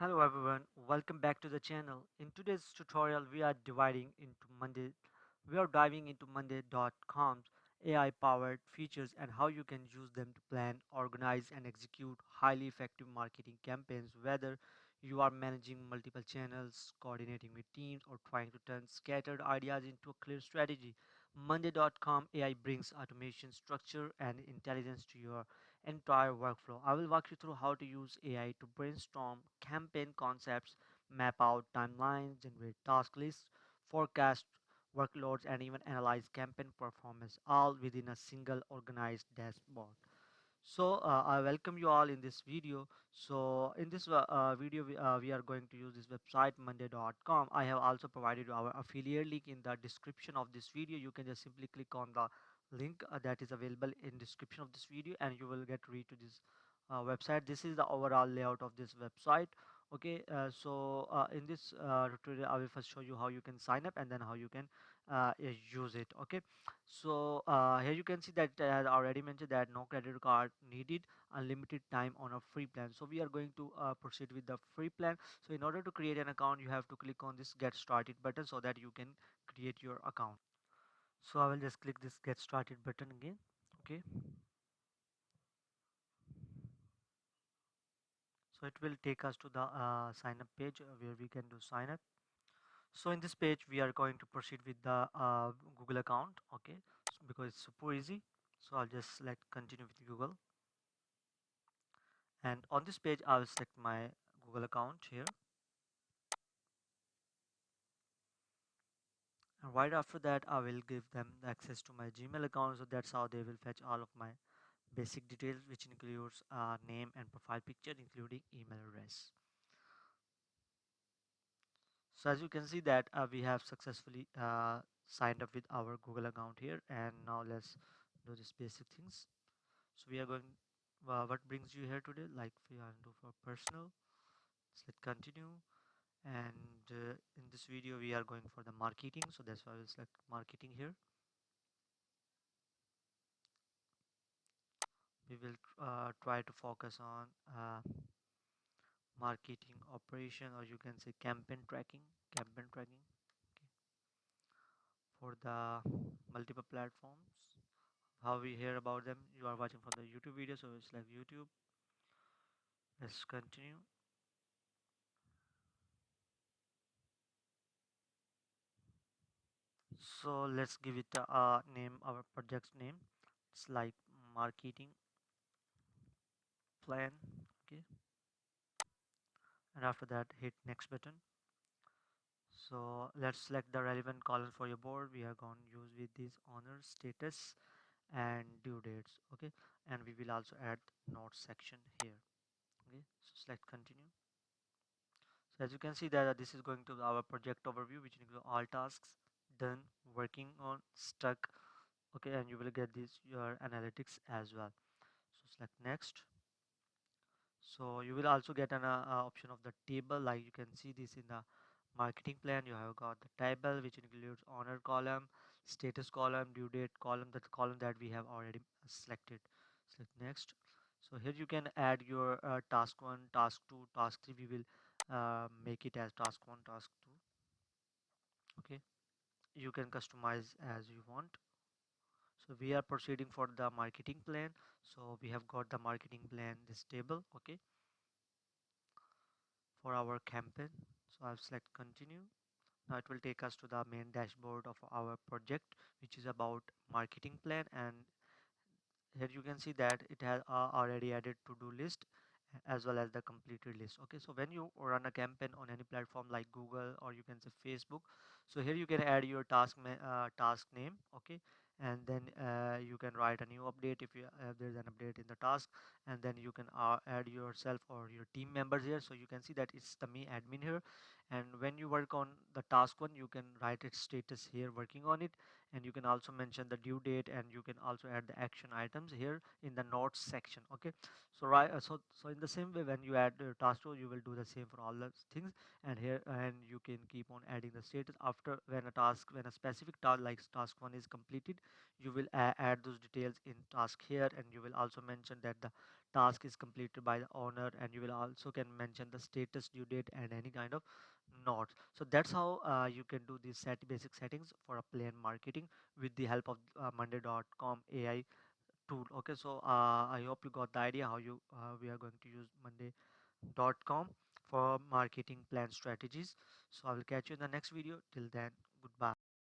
Hello everyone, welcome back to the channel. In today's tutorial, we are diving into Monday.com's AI-powered features and how you can use them to plan, organize, and execute highly effective marketing campaigns. Whether you are managing multiple channels, coordinating with teams, or trying to turn scattered ideas into a clear strategy, Monday.com AI brings automation, structure, and intelligence to your entire workflow. I will walk you through how to use AI to brainstorm campaign concepts, map out timelines, generate task lists, forecast workloads, and even analyze campaign performance, all within a single organized dashboard. I welcome you all in this video. In this video, we are going to use this website monday.com. I have also provided you our affiliate link in the description of this video. You can just simply click on the link that is available in description of this video and you will get read to this website. This is the overall layout of this website. Okay, in this tutorial I will first show you how you can sign up and then how you can use it. Okay, here you can see that I had already mentioned that no credit card needed, unlimited time on a free plan. So we are going to proceed with the free plan. So in order to create an account, you have to click on this get started button so that you can create your account. So I will just click this get started button again. Okay, so it will take us to the sign up page where we can do sign up. So in this page, we are going to proceed with the Google account. Okay, because it's super easy. So I'll just select continue with Google. And on this page I will select my Google account here, and right after that I will give them access to my Gmail account, so that's how they will fetch all of my basic details, which includes name and profile picture including email address. So as you can see that we have successfully signed up with our Google account here, and now let's do this basic things. So we are going what brings you here today, like we are going to do for personal. Let's continue. And in this video we are going for the marketing, so that's why I will select marketing here. We will try to focus on marketing operation, or you can say campaign tracking. Okay. For the multiple platforms, how we hear about them, you are watching from the YouTube video, so it's like YouTube. Let's continue. So let's give it a name, our project's name. It's like marketing plan. Okay, and after that hit next button. So let's select the relevant column for your board. We are going to use with this honor status and due dates. Okay, and we will also add notes section here. Okay, so select continue. So as you can see that this is going to our project overview, which includes all tasks done, working on, stuck. Okay, and you will get this your analytics as well. So select next. So you will also get an option of the table, like you can see this in the marketing plan. You have got the table which includes honor column, status column, due date column, the column that we have already selected. Select next. So here you can add your task 1, task 2, task 3. We will make it as task 1, task 2. Okay, you can customize as you want. So we are proceeding for the marketing plan. So we have got the marketing plan, this table. Okay, for our campaign. So I'll select continue. Now it will take us to the main dashboard of our project, which is about marketing plan. And here you can see that it has already added to-do list as well as the completed list. Okay, so when you run a campaign on any platform like Google or you can say Facebook, so here you can add your task name. Okay, and then you can write a new update if there's an update in the task, and then you can add yourself or your team members here. So you can see that it's the me admin here, and when you work on the task 1, you can write its status here working on it, and you can also mention the due date, and you can also add the action items here in the notes section. Okay, so in the same way, when you add task 2, you will do the same for all the things, and here and you can keep on adding the status after when a specific task like task 1 is completed, you will add those details in task here, and you will also mention that the task is completed by the owner, and you will also can mention the status, due date, and any kind of notes. So that's how you can do these basic settings for a plan marketing with the help of monday.com AI tool. Okay, so I hope you got the idea how you we are going to use monday.com for marketing plan strategies. So I will catch you in the next video. Till then, goodbye.